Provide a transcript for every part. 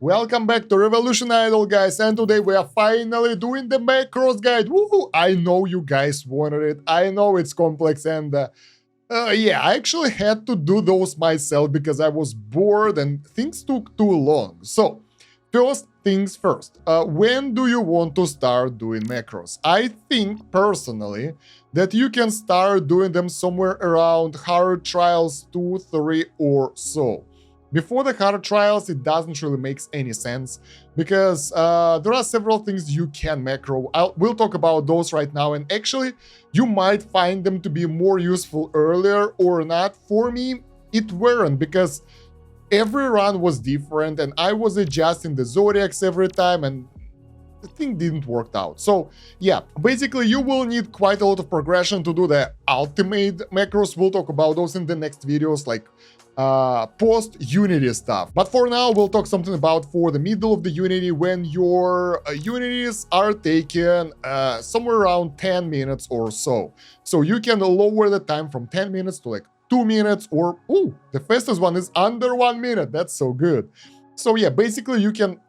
Welcome back to Revolution Idol, guys, and today we are finally doing the macros guide. Woohoo! I know you guys wanted it. I know it's complex, and yeah, I actually had to do those myself because I was bored and things took too long. So, first things first, when do you want to start doing macros? I think, personally, that you can start doing them somewhere around hard trials 2, 3, or so. Before the hard trials, it doesn't really make any sense because there are several things you can macro. We'll talk about those right now, and actually, you might find them to be more useful earlier or not. For me, it weren't because every run was different and I was adjusting the zodiacs every time and the thing didn't work out. So yeah, basically you will need quite a lot of progression to do the ultimate macros. We'll talk about those in the next videos, like post Unity stuff. But for now, we'll talk something about for the middle of the Unity, when your Unities are taken somewhere around 10 minutes or so. So you can lower the time from 10 minutes to like 2 minutes, or the fastest one is under 1 minute. That's so good. So yeah, basically you can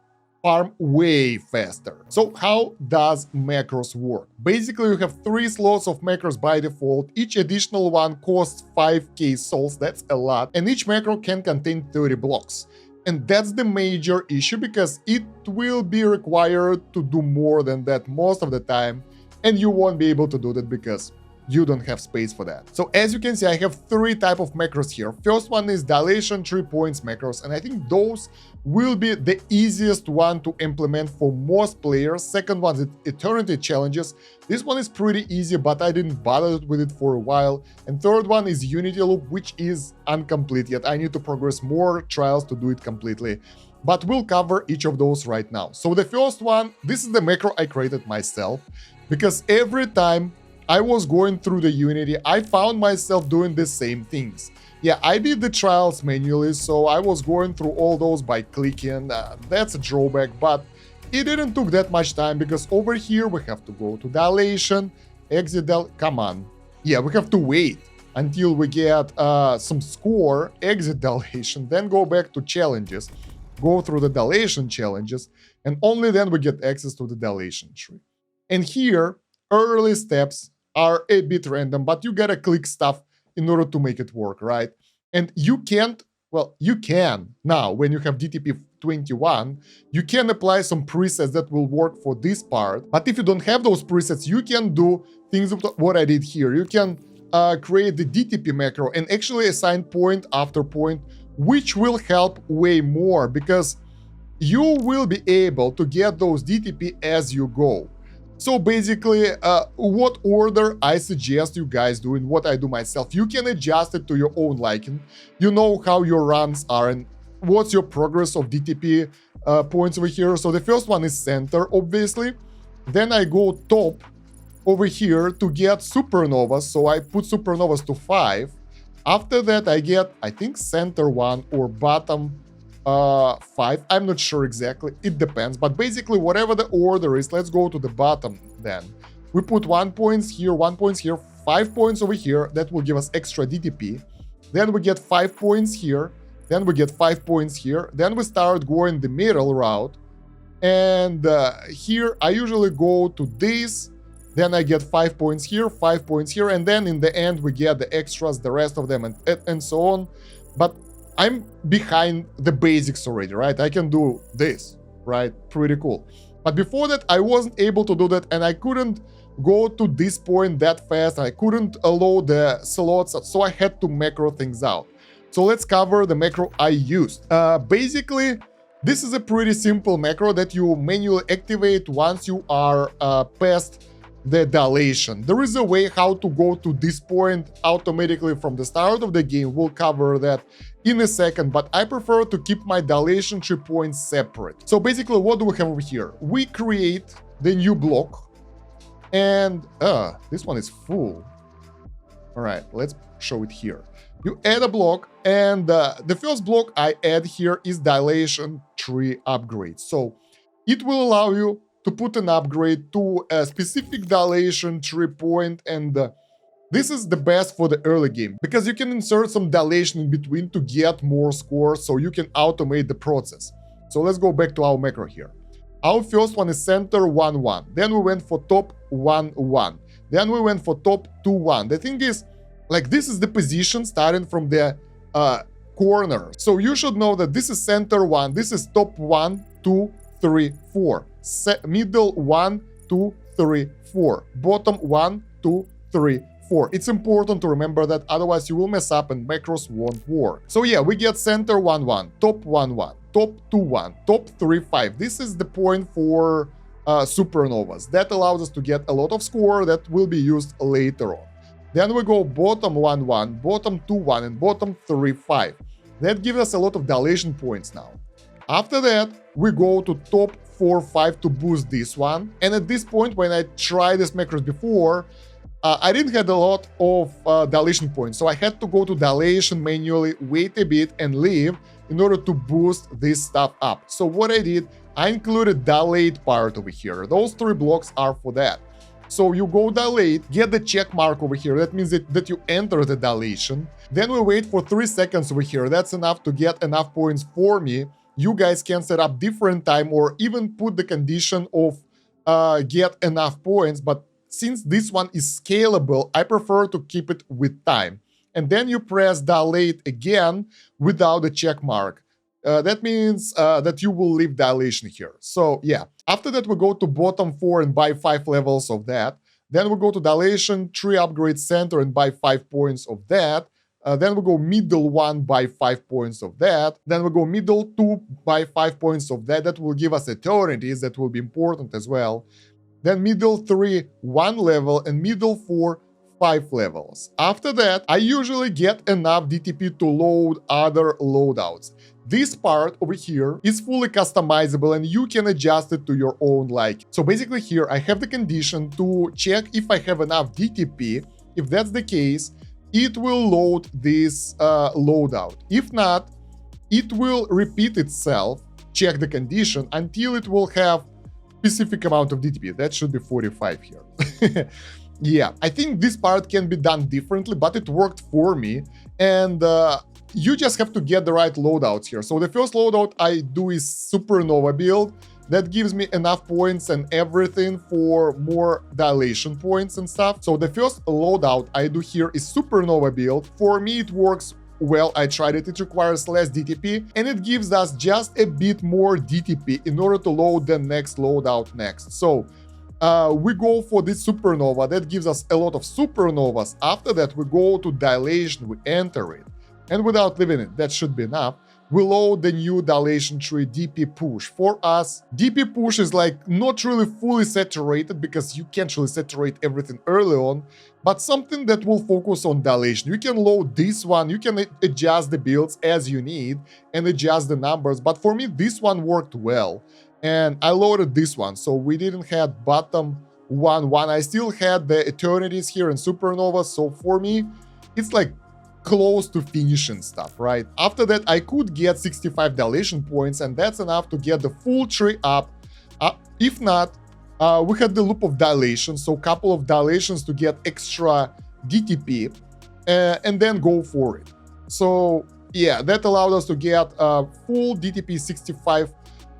farm way faster. So how does macros work? Basically, you have 3 slots of macros by default. Each additional one costs 5k souls, that's a lot, and each macro can contain 30 blocks. And that's the major issue because it will be required to do more than that most of the time, and you won't be able to do that because you don't have space for that. So as you can see, I have 3 types of macros here. First one is dilation 3 points macros, and I think those will be the easiest one to implement for most players. Second one is eternity challenges. This one is pretty easy, but I didn't bother with it for a while. And third one is unity loop, which is incomplete yet. I need to progress more trials to do it completely. But we'll cover each of those right now. So the first one, this is the macro I created myself, because every time I was going through the Unity, I found myself doing the same things. Yeah, I did the trials manually, so I was going through all those by clicking. That's a drawback, but it didn't took that much time because over here we have to go to dilation, exit come on. Yeah, we have to wait until we get some score, exit dilation, then go back to challenges, go through the dilation challenges, and only then we get access to the dilation tree. And here, early steps are a bit random, but you gotta click stuff in order to make it work, right? And you can't, well, you can now, when you have DTP 21, you can apply some presets that will work for this part. But if you don't have those presets, you can do things of what I did here. You can create the DTP macro and actually assign point after point, which will help way more because you will be able to get those DTP as you go. So basically, what order I suggest you guys do and what I do myself, you can adjust it to your own liking. You know how your runs are and what's your progress of DTP points over here. So the first one is center, obviously. Then I go top over here to get supernovas. So I put supernovas to 5. After that, I get, I think, center 1 or bottom 5. I'm not sure exactly, it depends, but basically whatever the order is, let's go to the bottom then. We put 1 point here, 1 point here, 5 points over here, that will give us extra DTP. Then we get 5 points here, then we get 5 points here, then we start going the middle route. And here I usually go to this, then I get 5 points here, 5 points here, and then in the end we get the extras, the rest of them, and so on. But I'm behind the basics already, right? I can do this, right? Pretty cool. But before that, I wasn't able to do that, and I couldn't go to this point that fast. I couldn't allow the slots, so I had to macro things out. So let's cover the macro I used. Basically, this is a pretty simple macro that you manually activate once you are past the dilation. There is a way how to go to this point automatically from the start of the game. We'll cover that in a second, but I prefer to keep my dilation 3 points separate. So basically, what do we have over here? We create the new block, and this one is full. All right, let's show it here. You add a block, and the first block I add here is dilation 3 upgrade. So it will allow you to put an upgrade to a specific dilation 3 point, and this is the best for the early game because you can insert some dilation in between to get more scores, so you can automate the process. So let's go back to our macro here. Our first one is center 1, 1. Then we went for top 1, 1. Then we went for top 2, 1. The thing is, like, this is the position starting from the corner. So you should know that this is center 1, this is top 1, 2, 3, 4. Middle 1, 2, 3, 4. Bottom 1, 2, 3, 4. It's important to remember that, otherwise you will mess up and macros won't work. So yeah, we get center 1, 1, top 1, 1, top 2, 1, top 3, 5. This is the point for supernovas. That allows us to get a lot of score that will be used later on. Then we go bottom 1, 1, bottom 2, 1, and bottom 3, 5. That gives us a lot of dilation points now. After that, we go to top 4, 5 to boost this one. And at this point, when I tried this macros before, I didn't have a lot of dilation points. So I had to go to dilation manually, wait a bit, and leave in order to boost this stuff up. So what I did, I included dilate part over here. Those 3 blocks are for that. So you go dilate, get the check mark over here. That means that you enter the dilation. Then we wait for 3 seconds over here. That's enough to get enough points for me. You guys can set up different time or even put the condition of get enough points. But since this one is scalable, I prefer to keep it with time. And then you press dilate again without the check mark. That means that you will leave dilation here. So yeah, after that we go to bottom 4 and buy 5 levels of that. Then we go to dilation, 3 upgrade center and buy 5 points of that. Then we go middle 1, buy 5 points of that. Then we go middle 2, buy 5 points of that. That will give us eternities, that will be important as well. Then middle 3, 1 level, and middle 4, 5 levels. After that, I usually get enough DTP to load other loadouts. This part over here is fully customizable and you can adjust it to your own liking. So basically here I have the condition to check if I have enough DTP. If that's the case, it will load this loadout. If not, it will repeat itself, check the condition, until it will have specific amount of DTP. That should be 45 here. Yeah, I think this part can be done differently, but it worked for me. And you just have to get the right loadouts here. So the first loadout I do is Supernova build. That gives me enough points and everything for more dilation points and stuff. So the first loadout I do here is Supernova build. For me, it works well. I tried it. It requires less DTP and it gives us just a bit more DTP in order to load the next loadout next. So we go for this Supernova. That gives us a lot of Supernovas. After that, we go to dilation. We enter it. And without leaving it, that should be enough. We load the new dilation tree DP push. For us, DP push is like not really fully saturated because you can't really saturate everything early on, but something that will focus on dilation. You can load this one, you can adjust the builds as you need and adjust the numbers. But for me, this one worked well. And I loaded this one, so we didn't have bottom 1, 1. I still had the eternities here in Supernova, so for me, it's like close to finishing stuff, right? After that, I could get 65 dilation points, and that's enough to get the full tree up. If not, we had the loop of dilation, so a couple of dilations to get extra DTP, and then go for it. So yeah, that allowed us to get a full DTP 65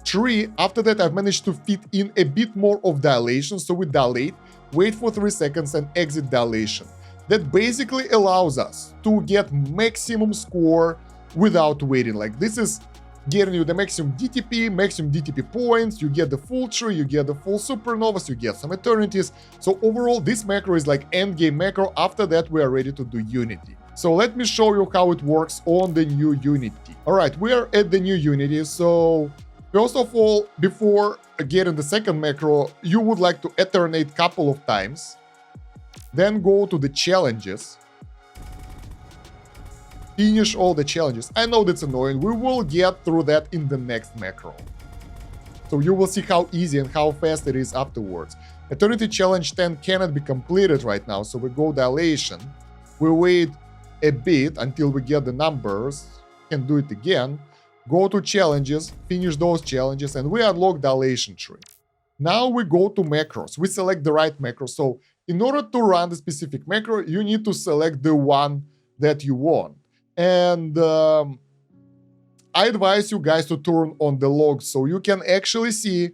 tree. After that, I've managed to fit in a bit more of dilation, so we dilate, wait for 3 seconds, and exit dilation. That basically allows us to get maximum score without waiting. Like, this is getting you the maximum DTP points, you get the full tree, you get the full supernovas, you get some eternities. So overall, this macro is like endgame macro. After that, we are ready to do Unity. So let me show you how it works on the new Unity. All right, we are at the new Unity. So first of all, before getting the second macro, you would like to eternate couple of times. Then go to the challenges. Finish all the challenges. I know that's annoying. We will get through that in the next macro. So you will see how easy and how fast it is afterwards. Eternity Challenge 10 cannot be completed right now, so we go dilation. We wait a bit until we get the numbers. Can do it again. Go to challenges, finish those challenges, and we unlock dilation tree. Now we go to macros. We select the right macro. So in order to run the specific macro, you need to select the one that you want. And I advise you guys to turn on the logs so you can actually see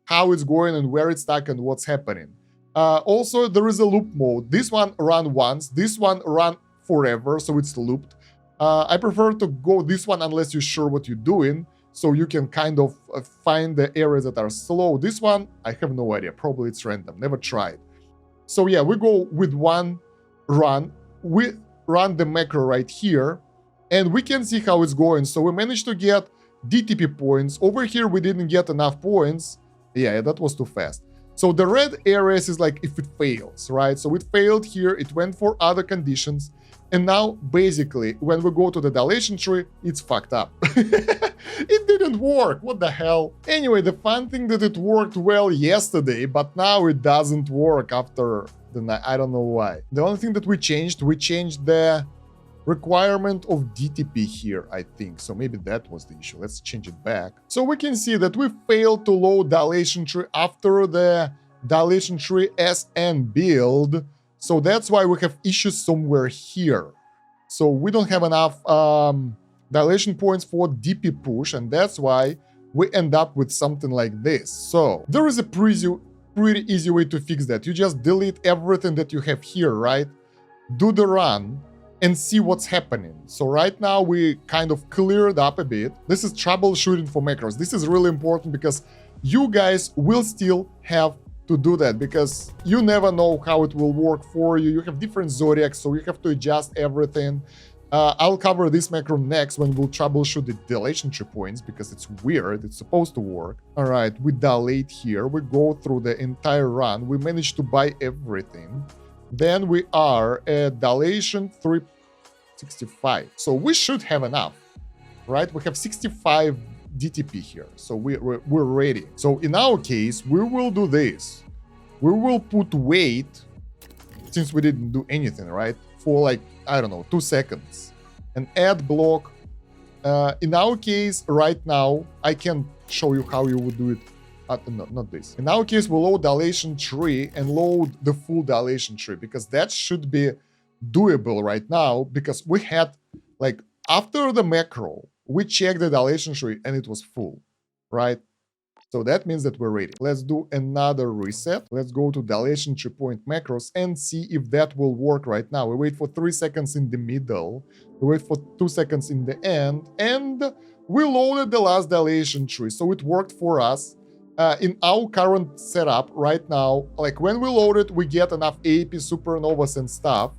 how it's going and where it's stuck and what's happening. Also, there is a loop mode. This one run once, this one run forever, so it's looped. I prefer to go this one unless you're sure what you're doing, so you can kind of find the areas that are slow. This one, I have no idea. Probably it's random. Never tried. So yeah, we go with one run. We run the macro right here, and we can see how it's going. So we managed to get DTP points. Over here, we didn't get enough points. Yeah, that was too fast. So the red areas is like if it fails, right? So it failed here. It went for other conditions. And now, basically, when we go to the dilation tree, it's fucked up. It didn't work. What the hell? Anyway, the fun thing that it worked well yesterday, but now it doesn't work after the night. I don't know why. The only thing that we changed the requirement of DTP here, I think. So maybe that was the issue. Let's change it back. So we can see that we failed to load dilation tree after the dilation tree SN build. So that's why we have issues somewhere here. So we don't have enough dilation points for DP push, and that's why we end up with something like this. So there is a pretty easy way to fix that. You just delete everything that you have here, right? Do the run and see what's happening. So right now we kind of cleared up a bit. This is troubleshooting for macros. This is really important because you guys will still have to do that, because you never know how it will work for you. You have different zodiacs, so you have to adjust everything. I'll cover this macro next when we'll troubleshoot the dilation tree points, because it's weird. It's supposed to work. All right, we dilate here. We go through the entire run. We managed to buy everything. Then we are at dilation 365. So we should have enough, right? We have 65 DTP here, so we're ready. So in our case, we will do this. We will put wait, since we didn't do anything, right? For like, I don't know, 2 seconds. And add block. In our case, right now, I can show you how you would do it. No, not this. In our case, we'll load dilation tree and load the full dilation tree, because that should be doable right now, because we had, like, after the macro, we checked the dilation tree and it was full, right? So that means that we're ready. Let's do another reset. Let's go to dilation tree point macros and see if that will work right now. We wait for 3 seconds in the middle. We wait for 2 seconds in the end. And we loaded the last dilation tree. So it worked for us. In our current setup right now, like when we load it, we get enough AP supernovas and stuff.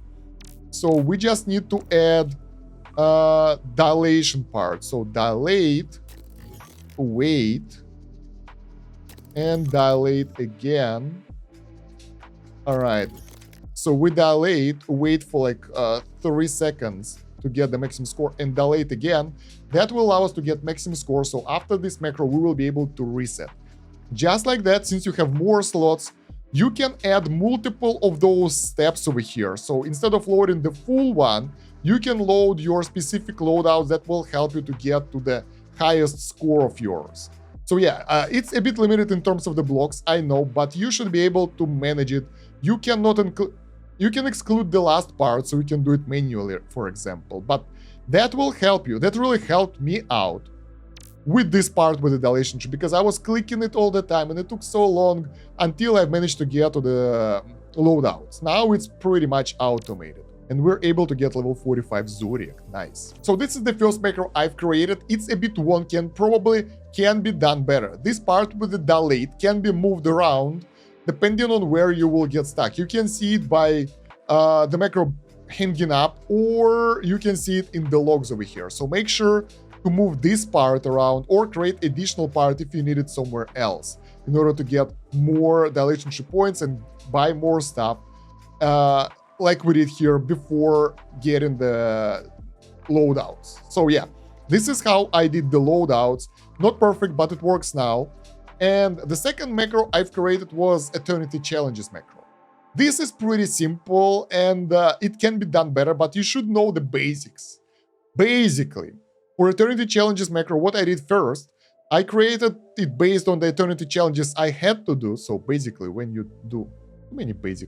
So we just need to add dilation part. So dilate, wait, and dilate again. All right, so we dilate, wait for like 3 seconds to get the maximum score, and dilate again. That will allow us to get maximum score. So after this macro, we will be able to reset. Just like that, since you have more slots, you can add multiple of those steps over here. So instead of loading the full one, you can load your specific loadouts that will help you to get to the highest score of yours. So yeah, it's a bit limited in terms of the blocks, I know, but you should be able to manage it. You can exclude the last part, so you can do it manually, for example. But that will help you. That really helped me out with this part with the dilation tree, because I was clicking it all the time and it took so long until I managed to get to the loadouts. Now it's pretty much automated. And we're able to get level 45 Zodiac. Nice. So this is the first macro I've created. It's a bit wonky and probably can be done better. This part with the dilate can be moved around depending on where you will get stuck. You can see it by the macro hanging up, or you can see it in the logs over here. So make sure to move this part around or create additional part if you need it somewhere else in order to get more dilation tree points and buy more stuff. Like we did here before getting the loadouts. So yeah, this is how I did the loadouts. Not perfect, but it works now. And the second macro I've created was Eternity Challenges macro. This is pretty simple and it can be done better, but you should know the basics. Basically, for Eternity Challenges macro, what I did first, I created it based on the Eternity Challenges I had to do. So basically, when you do,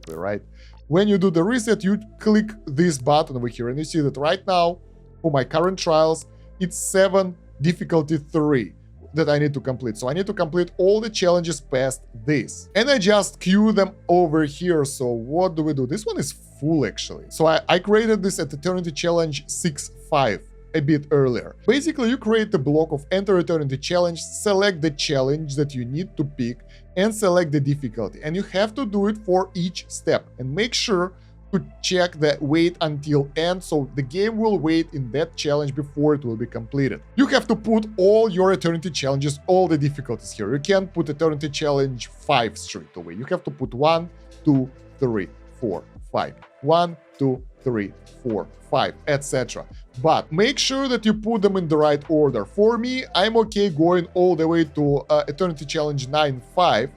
right? When you do the reset, you click this button over here and you see that right now, for my current trials, it's 7 difficulty 3 that I need to complete. So I need to complete all the challenges past this. And I just queue them over here. So what do we do? This one is full actually. So I created this at Eternity Challenge 6.5 a bit earlier. Basically, you create the block of Enter Eternity Challenge, select the challenge that you need to pick, and select the difficulty. And you have to do it for each step. And make sure to check the wait until end, so the game will wait in that challenge before it will be completed. You have to put all your Eternity Challenges, all the difficulties here. You can't put Eternity Challenge 5 straight away. You have to put 1, 2, 3, 4, 5. 1, 2, 3, 4, 5, etc. But make sure that you put them in the right order. For me, I'm okay going all the way to Eternity Challenge 9.5,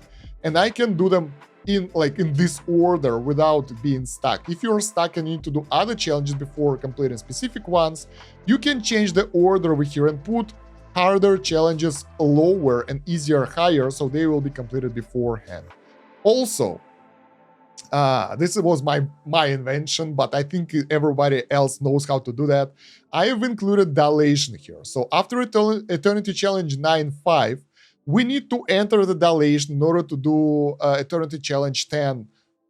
and I can do them in this order without being stuck. If you're stuck and you need to do other challenges before completing specific ones, you can change the order over here and put harder challenges lower and easier higher, so they will be completed beforehand. Also, this was my invention, but I think everybody else knows how to do that. I have included dilation here. So after Eternity Challenge 9.5, we need to enter the dilation in order to do Eternity Challenge 10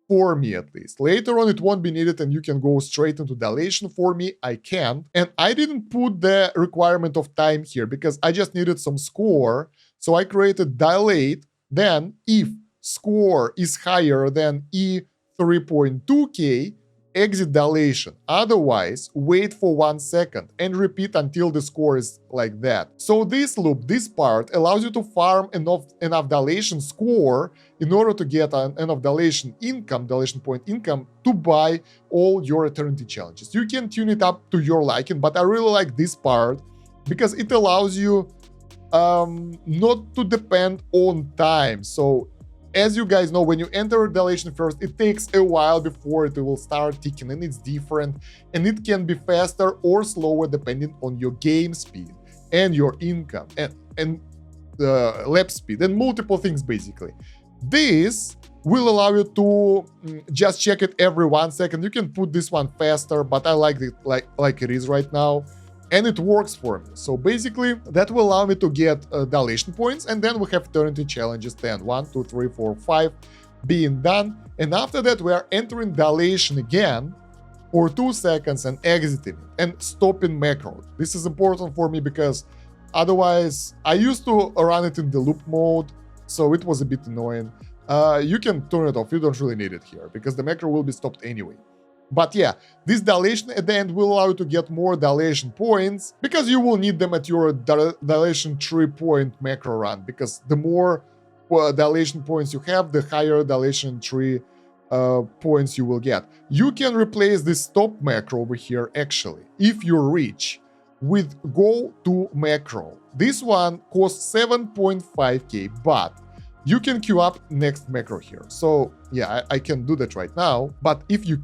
for me at least. Later on, it won't be needed and you can go straight into dilation. For me, I can't. And I didn't put the requirement of time here because I just needed some score. So I created dilate. Then if score is higher than E3.2K, exit dilation. Otherwise, wait for 1 second and repeat until the score is like that. So this loop, this part, allows you to farm enough dilation score in order to get enough dilation income, dilation point income, to buy all your Eternity Challenges. You can tune it up to your liking, but I really like this part because it allows you not to depend on time. So as you guys know, when you enter dilation first, it takes a while before it will start ticking, and it's different, and it can be faster or slower depending on your game speed and your income and lap speed and multiple things basically. This will allow you to just check it every 1 second. You can put this one faster, but I like it like it is right now. And it works for me. So basically, that will allow me to get dilation points, and then we have Eternity Challenges 10. 1, 2, 3, 4, 5 being done. And after that, we are entering dilation again for 2 seconds and exiting and stopping macro. This is important for me because otherwise, I used to run it in the loop mode, so it was a bit annoying. You can turn it off, you don't really need it here because the macro will be stopped anyway. But yeah, this dilation at the end will allow you to get more dilation points because you will need them at your dilation 3-point macro run, because the more dilation points you have, the higher dilation 3 points you will get. You can replace this stop macro over here actually, if you reach, with go to macro. This one costs 7.5k, but you can queue up next macro here. So yeah, I can do that right now. But if you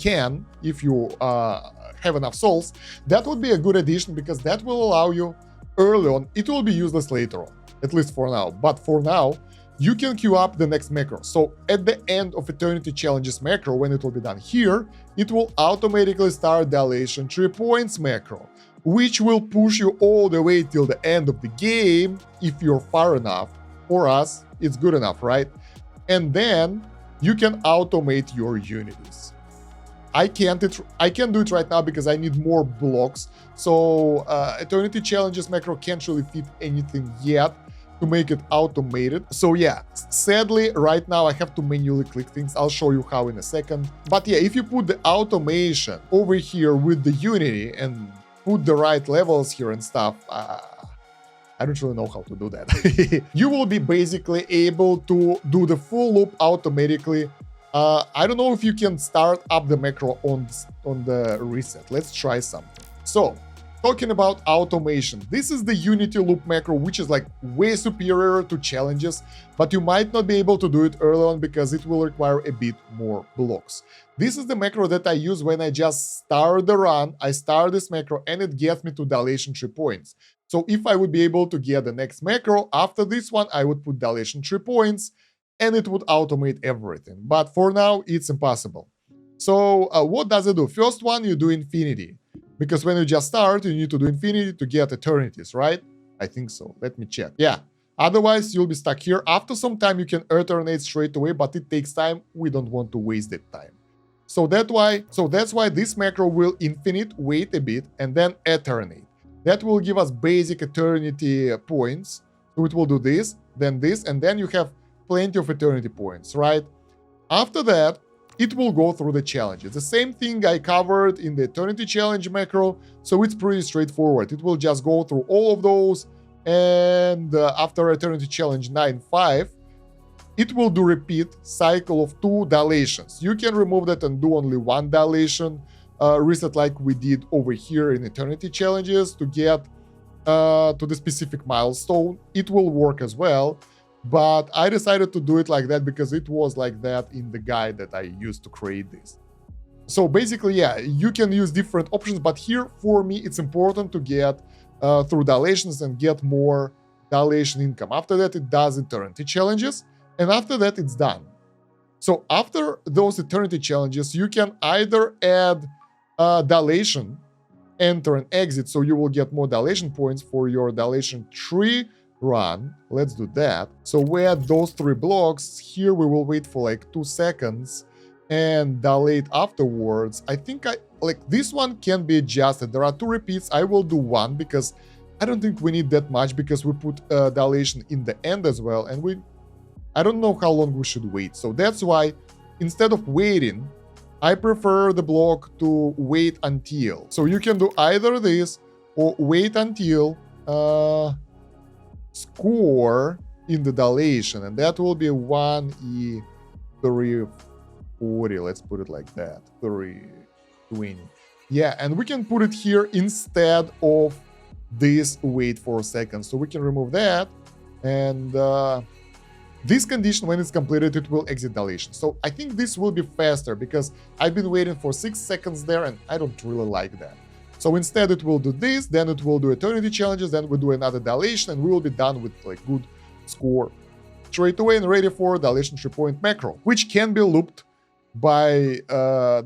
have enough souls, that would be a good addition because that will allow you early on. It will be useless later on, at least for now. But for now, you can queue up the next macro. So at the end of Eternity Challenges macro, when it will be done here, it will automatically start dilation 3 points macro, which will push you all the way till the end of the game if you're far enough. For us, it's good enough, right? And then you can automate your unities. I can't do it right now because I need more blocks. So Eternity Challenges macro can't really fit anything yet to make it automated. So yeah, sadly, right now I have to manually click things. I'll show you how in a second. But yeah, if you put the automation over here with the Unity and put the right levels here and stuff, I don't really know how to do that. You will be basically able to do the full loop automatically. I don't know if you can start up the macro on the reset. Let's try something. So, talking about automation, this is the Unity loop macro, which is like way superior to challenges, but you might not be able to do it early on because it will require a bit more blocks. This is the macro that I use when I just start the run. I start this macro and it gets me to dilation 3 points. So if I would be able to get the next macro after this one, I would put dilation 3 points and it would automate everything. But for now, it's impossible. So what does it do? First one, you do infinity. Because when you just start, you need to do infinity to get eternities, right? I think so. Let me check. Yeah. Otherwise, you'll be stuck here. After some time, you can alternate straight away, but it takes time. We don't want to waste that time. So that's why this macro will infinite, wait a bit, and then alternate. That will give us basic eternity points. So it will do this, and then you have plenty of eternity points, right? After that, it will go through the challenges. The same thing I covered in the eternity challenge macro, so it's pretty straightforward. It will just go through all of those, and after eternity challenge 9.5, it will do repeat cycle of 2 dilations. You can remove that and do only 1 dilation, reset like we did over here in eternity challenges to get to the specific milestone. It will work as well, but I decided to do it like that because it was like that in the guide that I used to create this. So basically, yeah, you can use different options, but here for me it's important to get through dilations and get more dilation income. After that, it does eternity challenges, and after that, it's done. So after those eternity challenges, you can either add dilation, enter and exit, so you will get more dilation points for your dilation 3 run. Let's do that. So we add those 3 blocks. Here we will wait for like 2 seconds and dilate afterwards. I think this one can be adjusted. There are 2 repeats. I will do 1 because I don't think we need that much because we put dilation in the end as well, and I don't know how long we should wait. So that's why instead of waiting, I prefer the block to wait until. So you can do either this or wait until score in the dilation, and that will be 1E340. Let's put it like that, 320. Yeah, and we can put it here instead of this wait for a second. So we can remove that, and this condition, when it's completed, it will exit dilation. So I think this will be faster because I've been waiting for 6 seconds there, and I don't really like that. So instead it will do this, then it will do eternity challenges, then we do another dilation, and we will be done with like good score straight away and ready for dilation 3-point macro, which can be looped by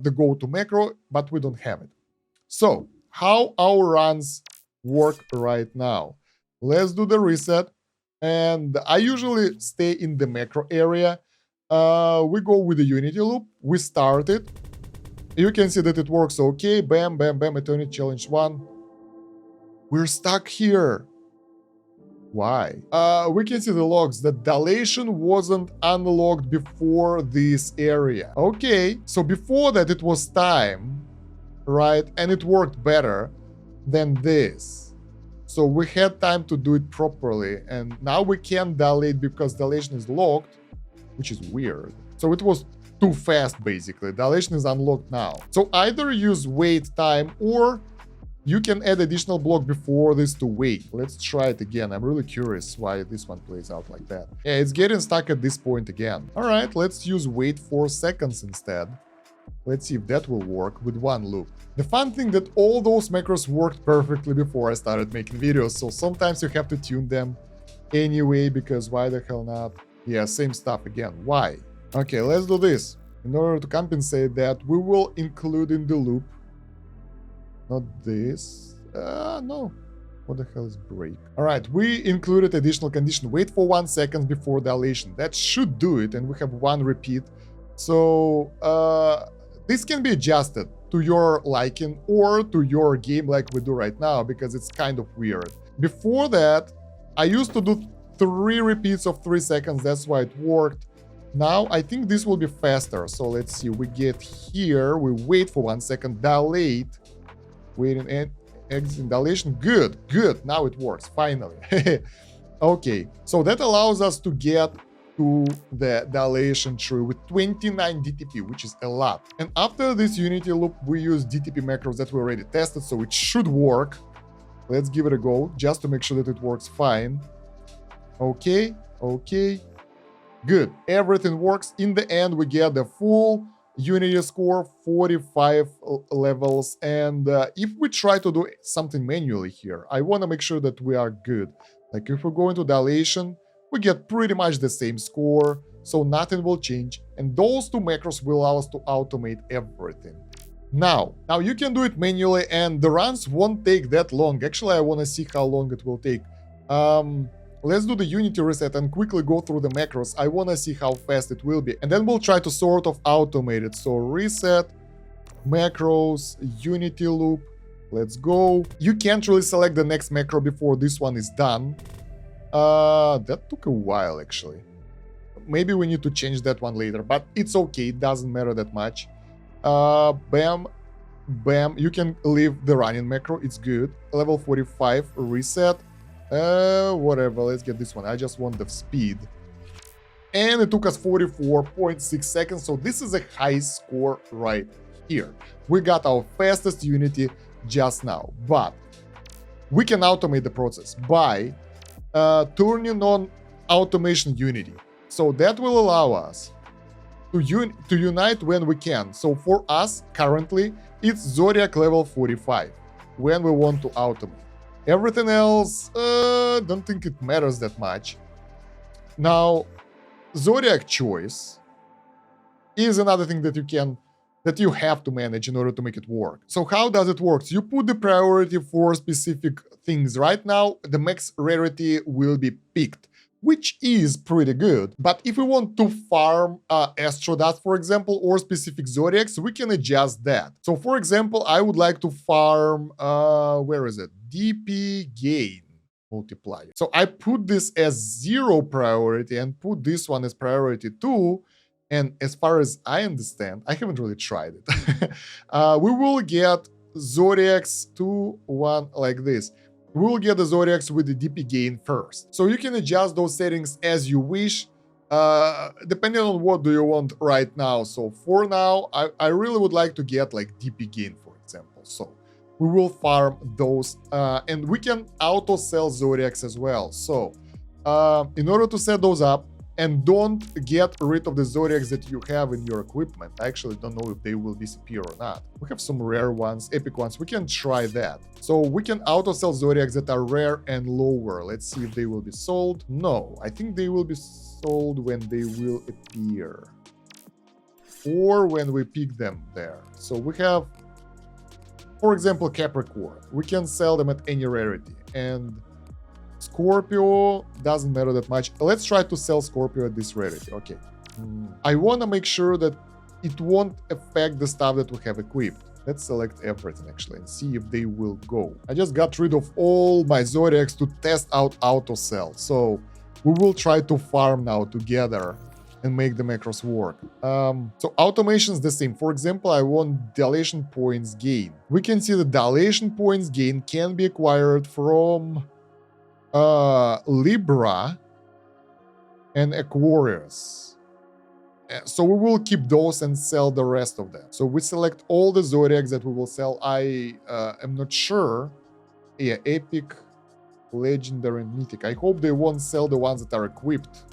the go-to macro, but we don't have it. So how our runs work right now? Let's do the reset, and I usually stay in the macro area. We go with the unity loop, we start it. You can see that it works okay. Bam, bam, bam, eternity challenge 1. We're stuck here. Why? We can see the logs. The dilation wasn't unlocked before this area. Okay, so before that it was time, right? And it worked better than this. So we had time to do it properly, and now we can't dilate because dilation is locked, which is weird. So it was too fast, basically. Dilation is unlocked now. So either use wait time, or you can add additional block before this to wait. Let's try it again. I'm really curious why this one plays out like that. Yeah, it's getting stuck at this point again. All right, let's use wait 4 seconds instead. Let's see if that will work with 1 loop. The fun thing that all those macros worked perfectly before I started making videos, so sometimes you have to tune them anyway, because why the hell not? Yeah, same stuff again. Why? Okay, let's do this. In order to compensate that, we will include in the loop, not this, no. What the hell is break? All right, we included additional condition, wait for 1 second before dilation. That should do it, and we have 1 repeat. So this can be adjusted to your liking or to your game like we do right now, because it's kind of weird. Before that, I used to do 3 repeats of 3 seconds, that's why it worked. Now, I think this will be faster. So let's see, we get here, we wait for 1 second, dilate, wait and exit dilation. Good, good, now it works, finally. Okay, so that allows us to get to the dilation tree with 29 DTP, which is a lot. And after this unity loop, we use DTP macros that we already tested, so it should work. Let's give it a go, just to make sure that it works fine. Okay, okay. Good, everything works. In the end, we get the full unity score, 45 levels. And if we try to do something manually here, I want to make sure that we are good. Like if we go into dilation, we get pretty much the same score, so nothing will change. And those 2 macros will allow us to automate everything. Now you can do it manually, and the runs won't take that long. Actually, I want to see how long it will take Let's do the Unity reset and quickly go through the macros. I want to see how fast it will be. And then we'll try to sort of automate it. So reset, macros, Unity loop. Let's go. You can't really select the next macro before this one is done. That took a while, actually. Maybe we need to change that one later, but it's okay. It doesn't matter that much. Bam. Bam. You can leave the running macro. It's good. Level 45, reset. Whatever. Let's get this one. I just want the speed. And it took us 44.6 seconds. So this is a high score right here. We got our fastest Unity just now. But we can automate the process by turning on automation Unity. So that will allow us to unite when we can. So for us, currently, it's Zodiac level 45 when we want to automate. Everything else, don't think it matters that much. Now, Zodiac choice is another thing that you have to manage in order to make it work. So how does it work? You put the priority for specific things. Right now, the max rarity will be picked, which is pretty good. But if we want to farm Astrodust, for example, or specific Zodiacs, we can adjust that. So for example, I would like to farm, where is it? DP gain multiplier. So I put this as 0 priority and put this one as priority 2. And as far as I understand, I haven't really tried it. We will get Zodiacs 2, 1 like this. We will get the Zodiacs with the DP gain first. So you can adjust those settings as you wish, depending on what do you want right now. So for now, I really would like to get like DP gain, for example. So we will farm those, and we can auto sell Zodiacs as well. So in order to set those up, and don't get rid of the Zodiacs that you have in your equipment. I actually don't know if they will disappear or not. We have some rare ones, epic ones. We can try that. So we can auto-sell Zodiacs that are rare and lower. Let's see if they will be sold. No, I think they will be sold when they will appear. Or when we pick them there. So we have, for example, Capricorn. We can sell them at any rarity. And Scorpio doesn't matter that much. Let's try to sell Scorpio at this rarity. Okay. I want to make sure that it won't affect the stuff that we have equipped. Let's select everything actually and see if they will go. I just got rid of all my Zodiacs to test out auto sell. So we will try to farm now together and make the macros work. So automation is the same. For example, I want dilation points gain. We can see the dilation points gain can be acquired from Libra and Aquarius. So we will keep those and sell the rest of them. So we select all the Zodiacs that we will sell. I am not sure. Yeah, epic, legendary, and mythic. I hope they won't sell the ones that are equipped.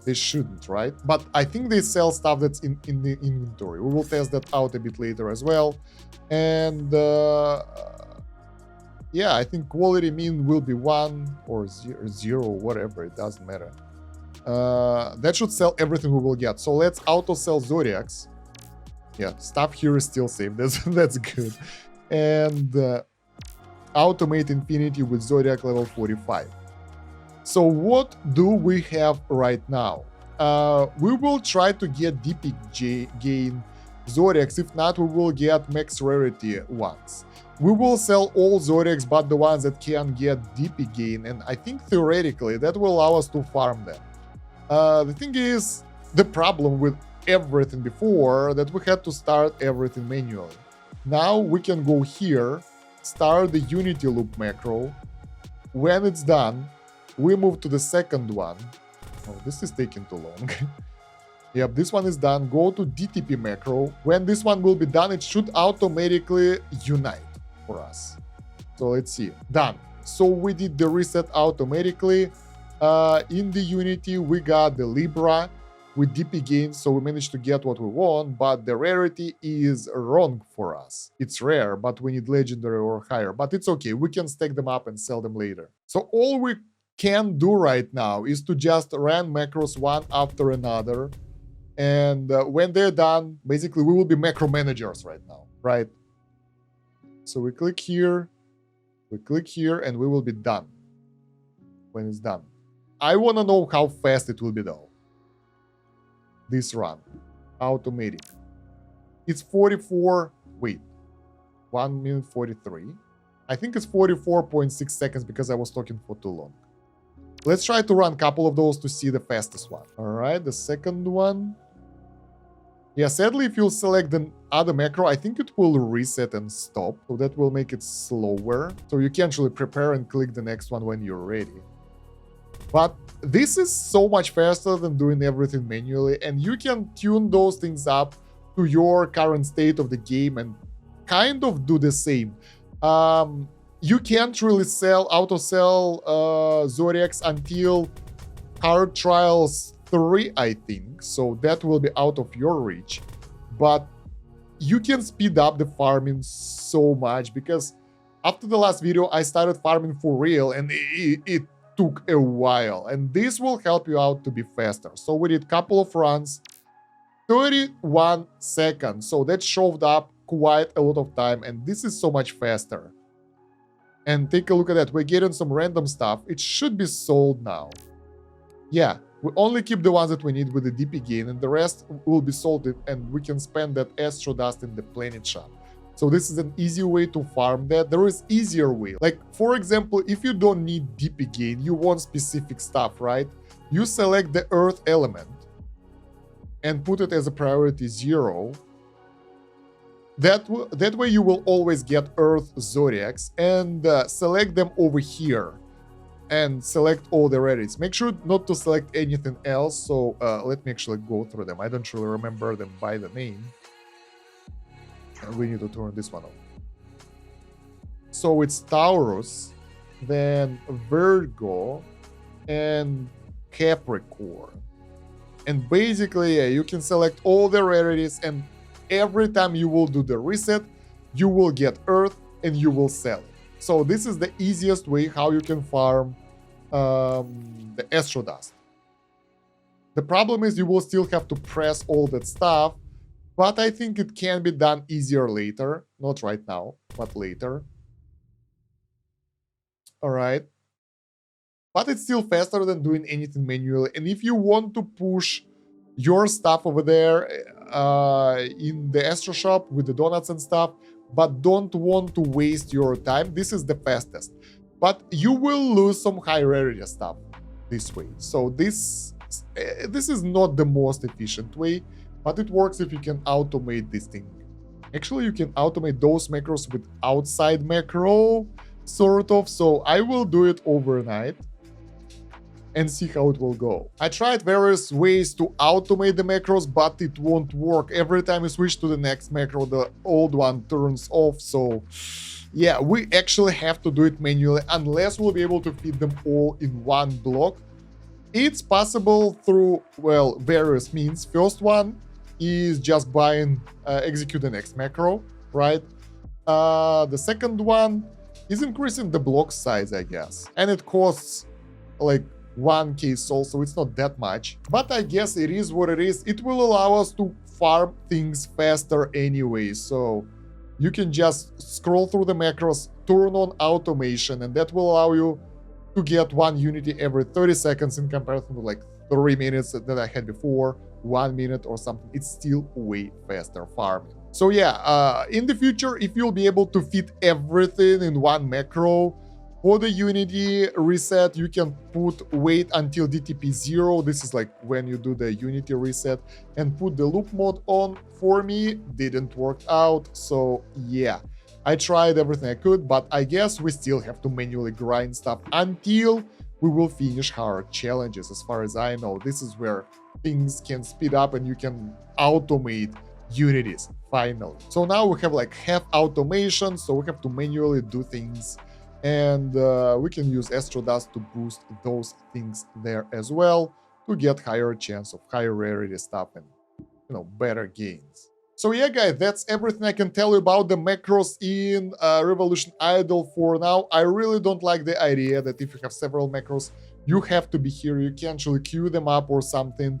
They shouldn't, right? But I think they sell stuff that's in the inventory. We will test that out a bit later as well. And yeah, I think quality mean will be 1 or 0, whatever, it doesn't matter. That should sell everything we will get. So let's auto sell Zodiacs. Yeah, stuff here is still safe. That's good. And automate Infinity with Zodiac level 45. So what do we have right now? We will try to get DP gain Zodiacs. If not, we will get max rarity ones. We will sell all Zodiacs but the ones that can get DP gain, and I think theoretically that will allow us to farm them. The thing is, the problem with everything before, that we had to start everything manually. Now we can go here, start the Unity loop macro. When it's done, we move to the second one. Oh, this is taking too long. Yep, this one is done. Go to DTP macro. When this one will be done, it should automatically unite for us. So let's see. Done. So we did the reset automatically. In the Unity, we got the Libra with DP gain, so we managed to get what we want, but the rarity is wrong for us. It's rare, but we need legendary or higher. But it's okay. We can stack them up and sell them later. So all we can do right now is to just run macros one after another. And when they're done, basically we will be macro managers right now, right? So we click here, and we will be done. when it's done. I want to know how fast it will be though. This run. Automatic. It's 44. Wait. 1 minute 43. I think it's 44.6 seconds because I was talking for too long. Let's try to run a couple of those to see the fastest one. Alright, the second one. Yeah, sadly, if you select the other macro, I think it will reset and stop. So that will make it slower. So you can actually prepare and click the next one when you're ready. But this is so much faster than doing everything manually. And you can tune those things up to your current state of the game and kind of do the same. You can't really auto-sell Zodiacs until Hard Trials 3, I think. So that will be out of your reach. But you can speed up the farming so much because after the last video, I started farming for real and it took a while. And this will help you out to be faster. So we did a couple of runs, 31 seconds. So that shoved up quite a lot of time. And this is so much faster. And take a look at that. We're getting some random stuff. It should be sold now. Yeah, we only keep the ones that we need with the DP gain, and the rest will be sold, and we can spend that astro dust in the planet shop. So this is an easy way to farm that. There is easier way. Like, for example, if you don't need DP gain, you want specific stuff, right? You select the earth element and put it as a priority 0. That way you will always get Earth Zodiacs, and select them over here and select all the rarities. Make sure not to select anything else. So let me actually go through them. I don't really remember them by the name. And we need to turn this one off. So it's Taurus, then Virgo, and Capricorn. And basically, yeah, you can select all the rarities, and every time you will do the reset, you will get Earth and you will sell it. So this is the easiest way how you can farm the astro dust. The problem is you will still have to press all that stuff, but I think it can be done easier later. Not right now, but later. All right. But it's still faster than doing anything manually. And if you want to push your stuff over there in the Astro Shop with the donuts and stuff, but don't want to waste your time, this is the fastest. But you will lose some high rarity stuff this way. So this is not the most efficient way, but it works if you can automate this thing. Actually, you can automate those macros with outside macro, sort of. So I will do it overnight and see how it will go. I tried various ways to automate the macros, but it won't work. Every time you switch to the next macro, the old one turns off. So yeah, we actually have to do it manually unless we'll be able to feed them all in one block. It's possible through, well, various means. First one is just buying execute the next macro, right? The second one is increasing the block size, I guess. And it costs like 1k soul, so it's not that much. But I guess it is what it is. It will allow us to farm things faster anyway. So you can just scroll through the macros, turn on automation, and that will allow you to get 1 unity every 30 seconds in comparison to like 3 minutes that I had before, 1 minute or something. It's still way faster farming. So yeah, in the future, if you'll be able to fit everything in one macro, for the Unity reset, you can wait until DTP 0. This is like when you do the Unity reset, and put the loop mode on. For me, didn't work out. So yeah, I tried everything I could, but I guess we still have to manually grind stuff until we will finish hard challenges. As far as I know, this is where things can speed up and you can automate Unities finally. So now we have like half automation, so we have to manually do things. And we can use Astro Dust to boost those things there as well to get higher chance of higher rarity stuff and, you know, better gains. So yeah, guys, that's everything I can tell you about the macros in Revolution Idol for now. I really don't like the idea that if you have several macros, you have to be here. You can actually queue them up or something.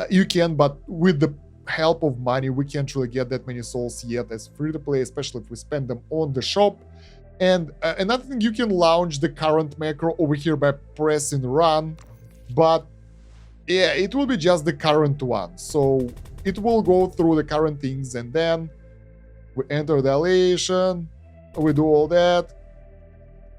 You can, but with the help of money, we can't really get that many souls yet as free to play, especially if we spend them on the shop. And another thing, you can launch the current macro over here by pressing run, but yeah, it will be just the current one. So it will go through the current things, and then we enter the alation, we do all that,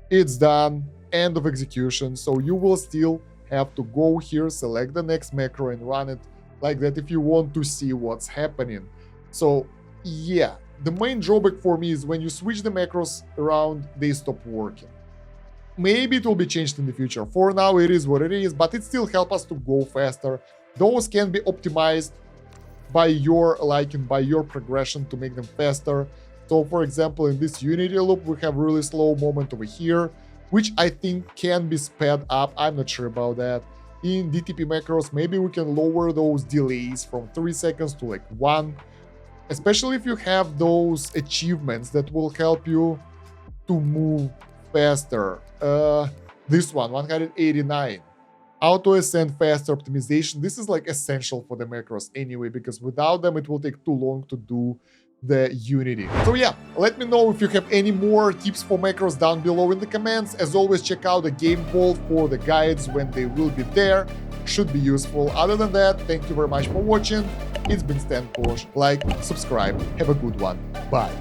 it's done, end of execution. So you will still have to go here, select the next macro and run it like that if you want to see what's happening. So yeah, the main drawback for me is when you switch the macros around, they stop working. Maybe it will be changed in the future. For now, it is what it is, but it still helps us to go faster. Those can be optimized by your liking, by your progression to make them faster. So for example, in this Unity loop, we have really slow moment over here, which I think can be sped up. I'm not sure about that. In DTP macros, maybe we can lower those delays from 3 seconds to like 1, especially if you have those achievements that will help you to move faster. This one, 189. Auto ascend faster optimization. This is like essential for the macros anyway, because without them it will take too long to do the Unity. So yeah, let me know if you have any more tips for macros down below in the comments. As always, check out the game vault for the guides when they will be there. Should be useful. Other than that, thank you very much for watching. It's been Stan Kosh. Like, subscribe. Have a good one. Bye.